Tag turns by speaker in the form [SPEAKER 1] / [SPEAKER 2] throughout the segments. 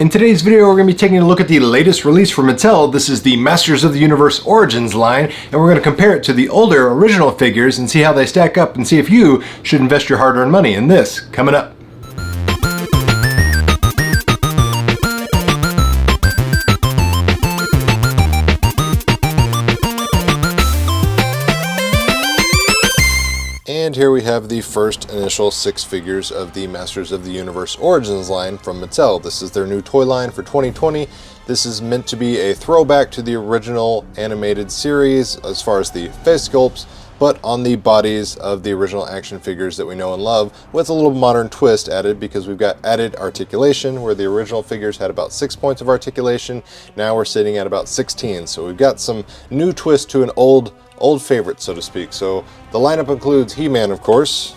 [SPEAKER 1] In today's video, we're going to be taking a look at the latest release from Mattel. This is the Masters of the Universe Origins line, and we're going to compare it to the older original figures and see how they stack up and see if you should invest your hard-earned money in this. Coming up.
[SPEAKER 2] And here we have the first initial 6 figures of the Masters of the Universe Origins line from Mattel. This is their new toy line for 2020. This is meant to be a throwback to the original animated series as far as the face sculpts, but on the bodies of the original action figures that we know and love, with a little modern twist added because we've got added articulation, where the original figures had about 6 points of articulation. Now we're sitting at about 16. So we've got some new twist to an old favorite, so to speak. So the lineup includes Heman, of course,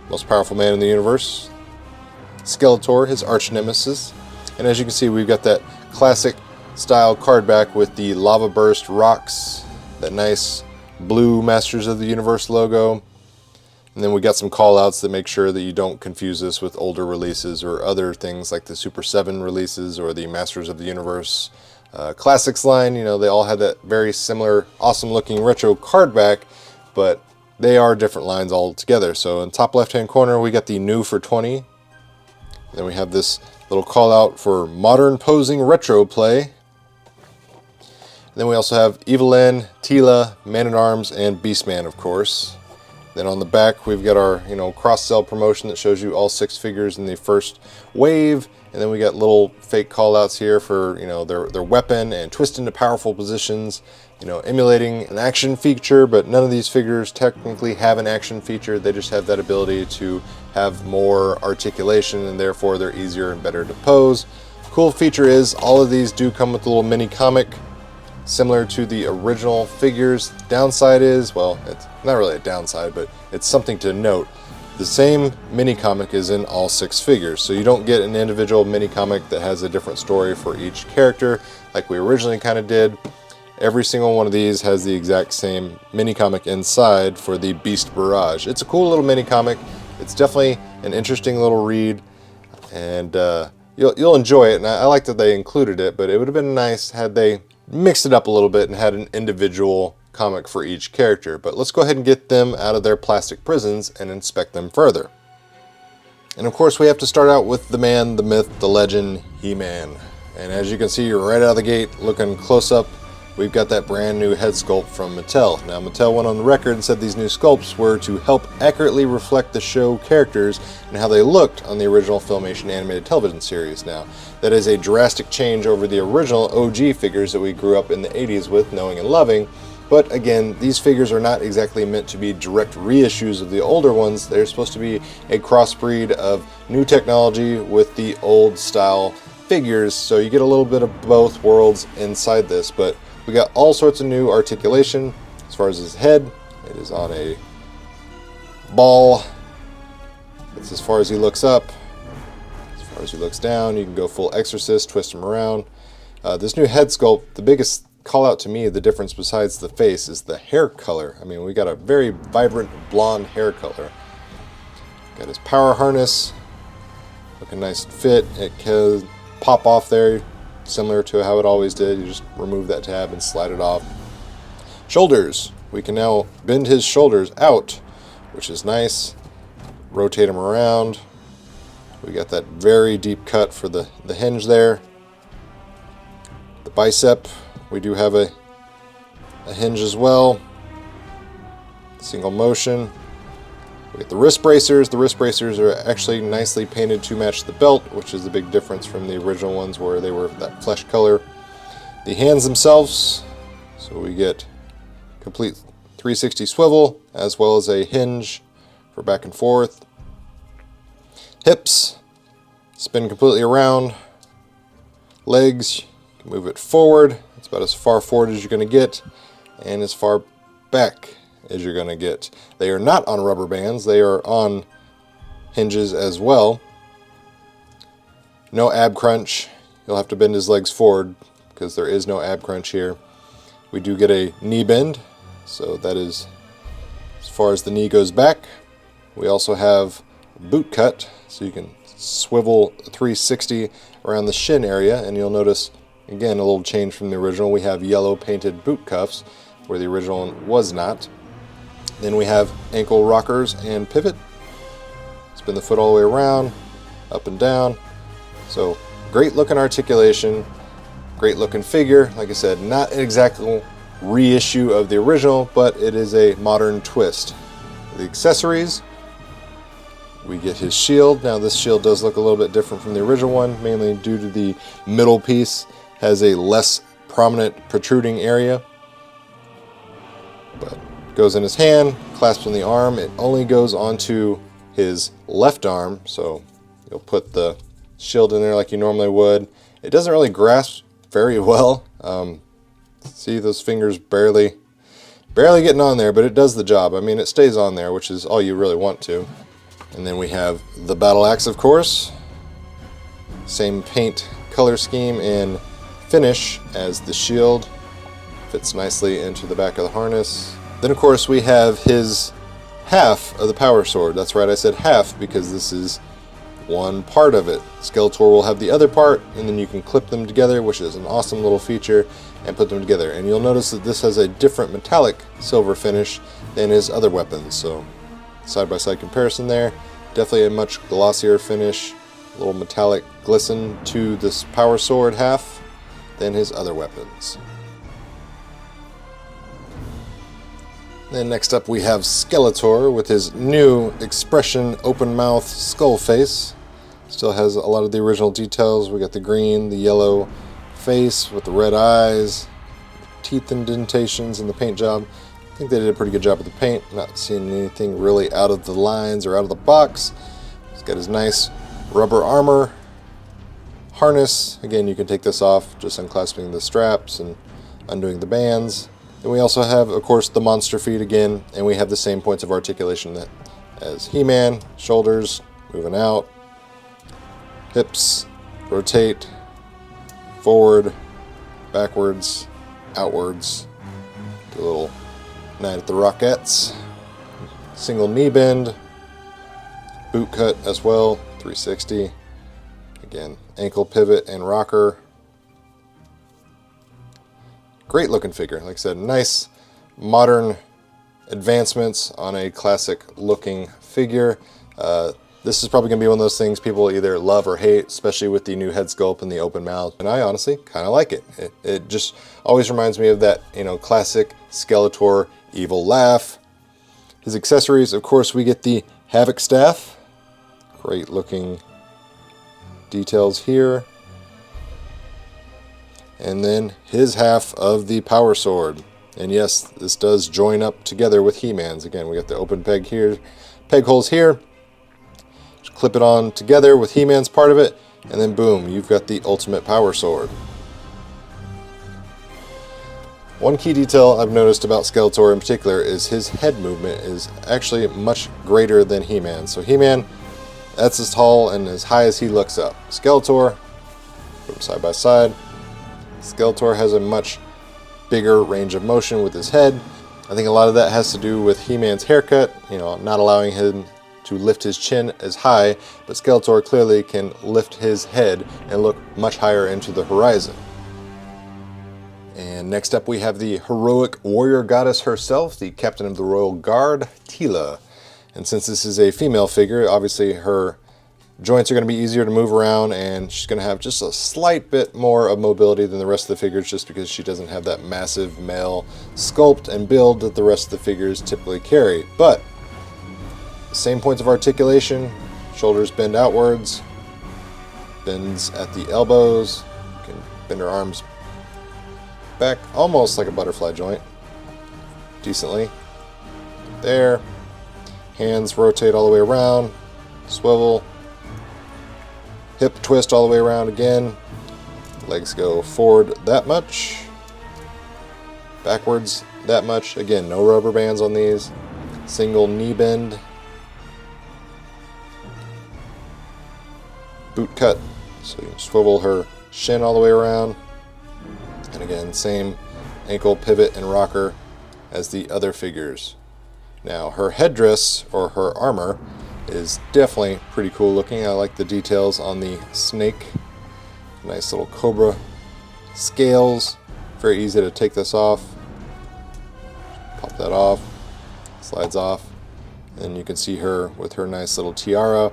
[SPEAKER 2] most powerful man in the universe, Skeletor, his arch nemesis, and as you can see, we've got that classic style card back with the lava burst rocks, that nice blue Masters of the Universe logo, and then we got some call outs that make sure that you don't confuse this with older releases or other things like the Super 7 releases or the Masters of the Universe Classics line. You know, they all had that very similar awesome looking retro card back, but they are different lines altogether. So in top left hand corner we got the new for 20, then we have this little call out for modern posing retro play, and then we also have Evalynn, Tila, Man-at-Arms, and Beastman, of course. Then on the back we've got our cross-sell promotion that shows you all 6 figures in the first wave. And then we got little fake callouts here for their weapon and twist into powerful positions, emulating an action feature, but none of these figures technically have an action feature. They just have that ability to have more articulation, and therefore they're easier and better to pose. Cool feature is all of these do come with a little mini comic similar to the original figures. Downside is, well, it's not really a downside, but it's something to note. The same mini comic is in all 6 figures, so you don't get an individual mini comic that has a different story for each character like we originally kind of did. Every single one of these has the exact same mini comic inside for the Beast Barrage. It's a cool little mini comic. It's definitely an interesting little read, and you'll enjoy it. And I like that they included it, but it would have been nice had they mixed it up a little bit and had an individual comic for each character. But let's go ahead and get them out of their plastic prisons and inspect them further. And of course we have to start out with the man, the myth, the legend, He-Man. And as you can see right out of the gate, looking close up, we've got that brand new head sculpt from Mattel. Now Mattel went on the record and said these new sculpts were to help accurately reflect the show characters and how they looked on the original Filmation animated television series. Now that is a drastic change over the original OG figures that we grew up in the 80s with, knowing and loving. But again, these figures are not exactly meant to be direct reissues of the older ones. They're supposed to be a crossbreed of new technology with the old style figures, so you get a little bit of both worlds inside this. But we got all sorts of new articulation. As far as his head, it is on a ball. That's as far as he looks up. As far as he looks down, you can go full Exorcist, twist him around. This new head sculpt, the biggest call out to me, the difference besides the face, is the hair color. I mean, we got a very vibrant blonde hair color. Got his power harness, looking nice and fit. It can pop off there, similar to how it always did. You just remove that tab and slide it off. Shoulders, we can now bend his shoulders out, which is nice. Rotate them around. We got that very deep cut for the hinge there. The bicep, we do have a hinge as well. Single motion. We get the wrist bracers. The wrist bracers are actually nicely painted to match the belt, which is a big difference from the original ones where they were that flesh color. The hands themselves, so we get complete 360 swivel as well as a hinge for back and forth. Hips, spin completely around. Legs, you can move it forward. It's about as far forward as you're going to get and as far back as you're going to get. They are not on rubber bands, they are on hinges as well. No ab crunch. You'll have to bend his legs forward because there is no ab crunch here. We do get a knee bend, so that is as far as the knee goes back. We also have boot cut, so you can swivel 360 around the shin area, and you'll notice again a little change from the original. We have yellow painted boot cuffs where the original one was not. Then we have ankle rockers and pivot. Spin the foot all the way around, up and down. So great looking articulation, great looking figure. Like I said, not an exact reissue of the original, but it is a modern twist. The accessories, we get his shield. Now this shield does look a little bit different from the original one, mainly due to the middle piece has a less prominent protruding area. But goes in his hand, clasps on the arm. It only goes onto his left arm, so you'll put the shield in there like you normally would. It doesn't really grasp very well. See those fingers barely getting on there, but it does the job. I mean, it stays on there, which is all you really want to. And then we have the battle axe, of course. Same paint color scheme and finish as the shield. Fits nicely into the back of the harness. Then, of course, we have his half of the power sword. That's right, I said half because this is one part of it. Skeletor will have the other part, and then you can clip them together, which is an awesome little feature, and put them together. And you'll notice that this has a different metallic silver finish than his other weapons. So side-by-side comparison there. Definitely a much glossier finish, a little metallic glisten to this power sword half than his other weapons. Then next up we have Skeletor with his new expression open mouth skull face. Still has a lot of the original details. We got the green, the yellow face with the red eyes, teeth indentations, and the paint job. I think they did a pretty good job with the paint. Not seeing anything really out of the lines or out of the box. He's got his nice rubber armor harness. Again, you can take this off just unclasping the straps and undoing the bands. Then we also have, of course, the monster feet again, and we have the same points of articulation that as He-Man. Shoulders moving out, hips rotate, forward, backwards, outwards. Do a little Night at the Rockettes. Single knee bend, boot cut as well, 360. Again, ankle pivot and rocker. Great looking figure. Like I said, nice modern advancements on a classic looking figure. This is probably going to be one of those things people either love or hate, especially with the new head sculpt and the open mouth. And I honestly kind of like it. It just always reminds me of that, classic Skeletor evil laugh. His accessories, of course, we get the Havoc staff. Great looking details here. And then his half of the power sword. And yes, this does join up together with He-Man's. Again, we got the open peg here, peg holes here. Just clip it on together with He-Man's part of it, and then boom, you've got the ultimate power sword. One key detail I've noticed about Skeletor in particular is his head movement is actually much greater than He-Man. So He-Man, that's as tall and as high as he looks up. Skeletor, put them side by side. Skeletor has a much bigger range of motion with his head. I think a lot of that has to do with He-Man's haircut, not allowing him to lift his chin as high, but Skeletor clearly can lift his head and look much higher into the horizon. And next up we have the heroic warrior goddess herself, the captain of the royal guard, Tila. And since this is a female figure, obviously her joints are going to be easier to move around, and she's going to have just a slight bit more of mobility than the rest of the figures, just because she doesn't have that massive male sculpt and build that the rest of the figures typically carry. But same points of articulation, shoulders bend outwards, bends at the elbows, you can bend her arms back almost like a butterfly joint, decently. There, hands rotate all the way around, swivel, hip twist all the way around again, legs go forward that much, backwards that much. Again, no rubber bands on these. Single knee bend, boot cut, so you can swivel her shin all the way around. And again, same ankle pivot and rocker as the other figures. Now, her headdress, or her armor, is definitely pretty cool looking. I like the details on the snake. Nice little cobra scales. Very easy to take this off. Pop that off. Slides off. And you can see her with her nice little tiara.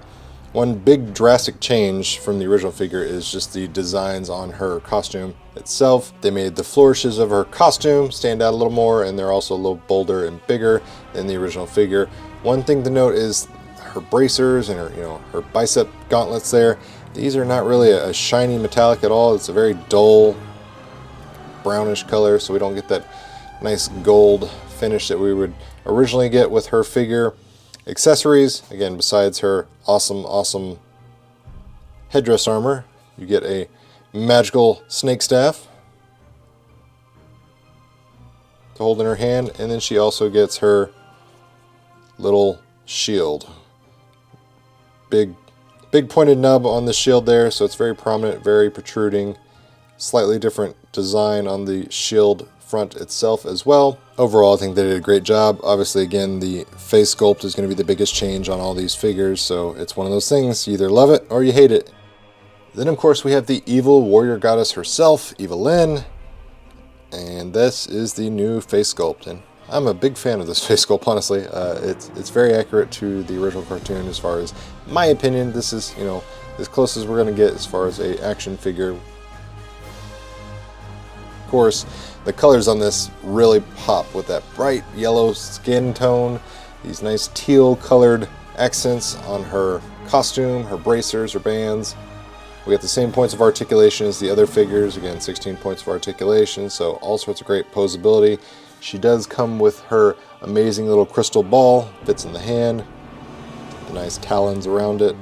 [SPEAKER 2] One big drastic change from the original figure is just the designs on her costume itself. They made the flourishes of her costume stand out a little more, and they're also a little bolder and bigger than the original figure. One thing to note is her bracers and her, her bicep gauntlets there. These are not really a shiny metallic at all. It's a very dull brownish color, so we don't get that nice gold finish that we would originally get with her figure. Accessories, again, besides her awesome headdress armor, you get a magical snake staff to hold in her hand, and then she also gets her little shield. Big pointed nub on the shield there, so it's very prominent, very protruding. Slightly different design on the shield front itself as well. Overall, I think they did a great job. Obviously, again, the face sculpt is going to be the biggest change on all these figures, so it's one of those things. You either love it or you hate it. Then, of course, we have the evil warrior goddess herself, Evalynn, and this is the new face sculpt. And I'm a big fan of this face sculpt, honestly. It's very accurate to the original cartoon as far as my opinion. This is, as close as we're going to get as far as a action figure. Of course, the colors on this really pop with that bright yellow skin tone, these nice teal colored accents on her costume, her bracers, her bands. We got the same points of articulation as the other figures, again 16 points of articulation, so all sorts of great posability. She does come with her amazing little crystal ball, fits in the hand, the nice talons around it.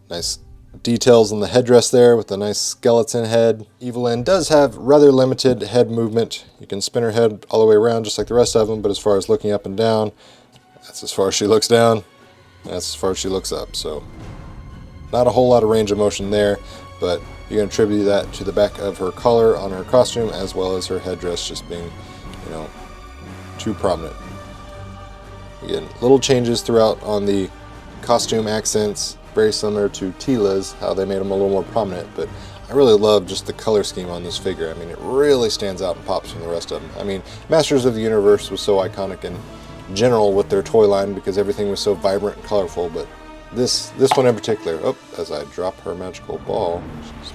[SPEAKER 2] Nice details on the headdress there with a nice skeleton head. Evalynn does have rather limited head movement. You can spin her head all the way around just like the rest of them, but as far as looking up and down, that's as far as she looks down, that's as far as she looks up. So not a whole lot of range of motion there, but you can attribute that to the back of her collar on her costume as well as her headdress just being, too prominent. Again, little changes throughout on the costume accents. Very similar to Tila's, how they made them a little more prominent, but I really love just the color scheme on this figure. I mean, it really stands out and pops from the rest of them. I mean, Masters of the Universe was so iconic in general with their toy line because everything was so vibrant and colorful, but this one in particular, as I drop her magical ball, she's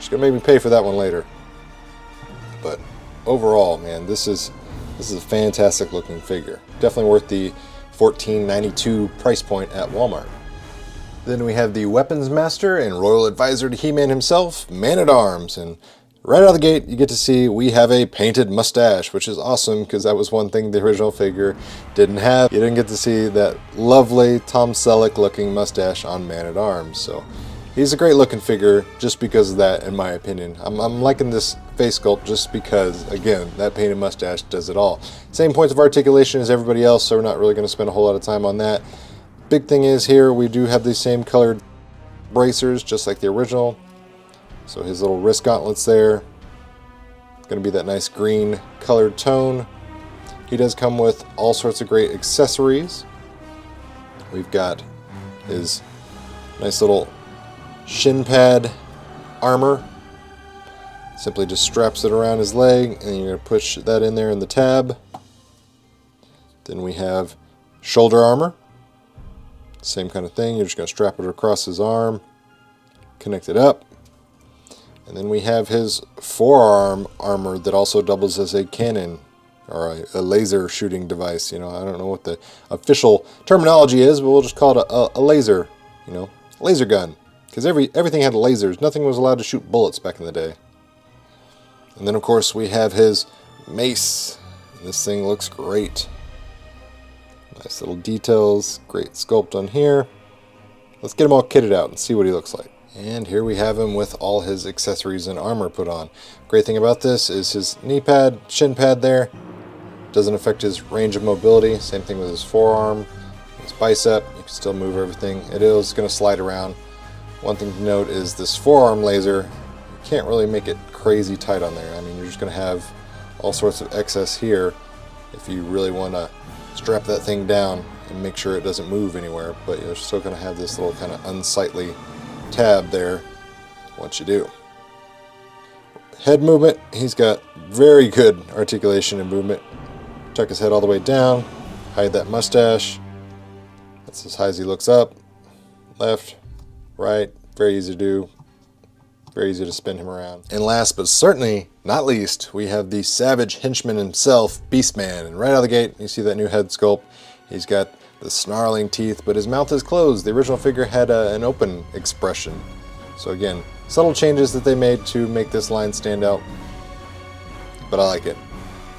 [SPEAKER 2] gonna make me pay for that one later. But overall, man, this is a fantastic looking figure. Definitely worth the $14.92 price point at Walmart. Then we have the Weapons Master and Royal Advisor to He-Man himself, Man-at-Arms. And right out of the gate, you get to see we have a painted mustache, which is awesome because that was one thing the original figure didn't have. You didn't get to see that lovely Tom Selleck looking mustache on Man-at-Arms. So he's a great looking figure just because of that, in my opinion. I'm liking this face sculpt just because, again, that painted mustache does it all. Same points of articulation as everybody else, so we're not really going to spend a whole lot of time on that. Big thing is here we do have the same colored bracers just like the original, so his little wrist gauntlets there, going to be that nice green colored tone. He does come with all sorts of great accessories. We've got his nice little shin pad armor, simply just straps it around his leg and you're going to push that in there in the tab. Then we have shoulder armor. Same kind of thing, you're just going to strap it across his arm, connect it up, and then we have his forearm armor that also doubles as a cannon or a laser shooting device. I don't know what the official terminology is, but we'll just call it a laser, laser gun, because everything had lasers. Nothing was allowed to shoot bullets back in the day. And then of course we have his mace. This thing looks great. Nice little details, great sculpt on here. Let's get him all kitted out and see what he looks like. And here we have him with all his accessories and armor put on. Great thing about this is his knee pad, shin pad there. Doesn't affect his range of mobility. Same thing with his forearm, his bicep. You can still move everything. It is going to slide around. One thing to note is this forearm laser, you can't really make it crazy tight on there. I mean, you're just going to have all sorts of excess here if you really want to strap that thing down and make sure it doesn't move anywhere, but you're still going to have this little kind of unsightly tab there once you do. Head movement, he's got very good articulation and movement. Tuck his head all the way down, hide that mustache. That's as high as he looks up. Left, right, very easy to do. Very easy to spin him around. And last but certainly not least, we have the savage henchman himself, Beastman. And right out of the gate, you see that new head sculpt. He's got the snarling teeth, but his mouth is closed. The original figure had an open expression. So again, subtle changes that they made to make this line stand out. But I like it.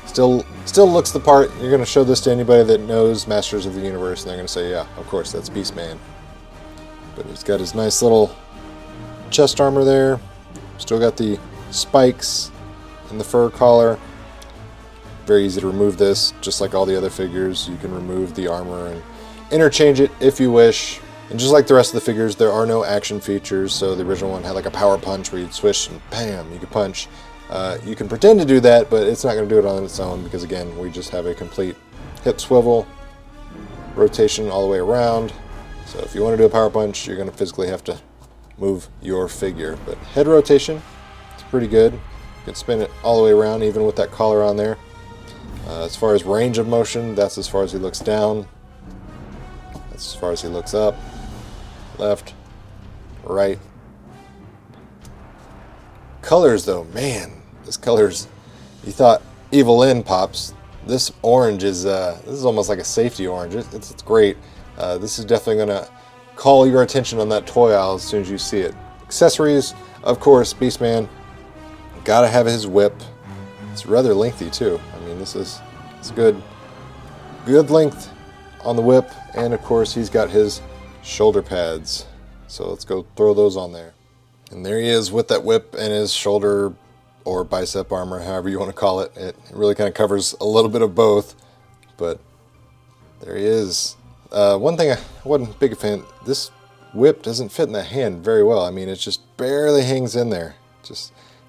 [SPEAKER 2] Still looks the part. You're going to show this to anybody that knows Masters of the Universe, and they're going to say, yeah, of course, that's Beastman. But he's got his nice little chest armor there. Still got the spikes and the fur collar. Very easy to remove this, just like all the other figures. You can remove the armor and interchange it if you wish. And just like the rest of the figures, there are no action features. So the original one had like a power punch where you'd swish and bam, you could punch. You can pretend to do that, but it's not going to do it on its own because again, we just have a complete hip swivel, rotation all the way around. So if you want to do a power punch, you're going to physically have to move your figure. But head rotation, it's pretty good. You can spin it all the way around even with that collar on there. As far as range of motion, that's as far as he looks down. That's as far as he looks up. Left, right. Colors though, man, this colors, you thought Evalynn pops. This orange is this is almost like a safety orange. It's great. This is definitely going to call your attention on that toy aisle as soon as you see it. Accessories, of course, Beastman. Gotta have his whip. It's rather lengthy too. I mean, it's good length on the whip, and of course he's got his shoulder pads. So let's go throw those on there. And there he is with that whip and his shoulder or bicep armor, however you want to call it. It really kind of covers a little bit of both, but there he is. One thing I wasn't a big fan, this whip doesn't fit in the hand very well. I mean, it just barely hangs in there.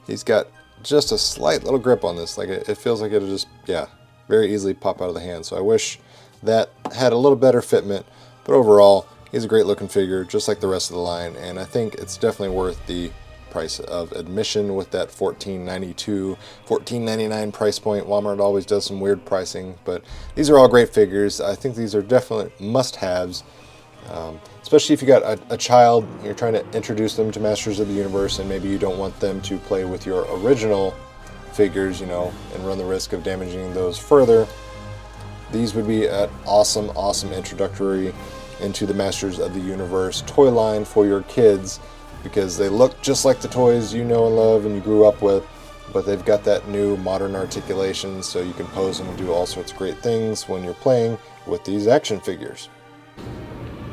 [SPEAKER 2] He's got just a slight little grip on this. Like it feels like it'll just, yeah, very easily pop out of the hand. So I wish that had a little better fitment, but overall, he's a great looking figure, just like the rest of the line, and I think it's definitely worth the price of admission with that $14.92, $14.99 price point. Walmart always does some weird pricing, but these are all great figures. I think these are definitely must-haves, especially if you got a child, you're trying to introduce them to Masters of the Universe, and maybe you don't want them to play with your original figures, you know, and run the risk of damaging those further. These would be an awesome, awesome introductory into the Masters of the Universe toy line for your kids, because they look just like the toys you know and love and you grew up with, but they've got that new modern articulation, so you can pose them and do all sorts of great things when you're playing with these action figures.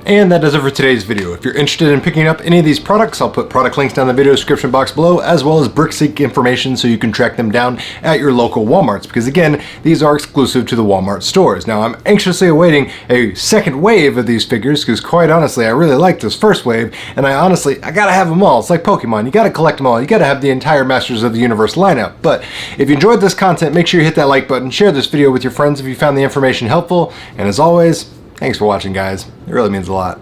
[SPEAKER 1] And that does it for today's video. If you're interested in picking up any of these products, I'll put product links down in the video description box below, as well as BrickSeek information so you can track them down at your local Walmarts, because again, these are exclusive to the Walmart stores. Now, I'm anxiously awaiting a second wave of these figures, because quite honestly, I really like this first wave, and I gotta have them all. It's like Pokemon, you gotta collect them all. You gotta have the entire Masters of the Universe lineup. But if you enjoyed this content, make sure you hit that like button, share this video with your friends if you found the information helpful, and as always, thanks for watching, guys. It really means a lot.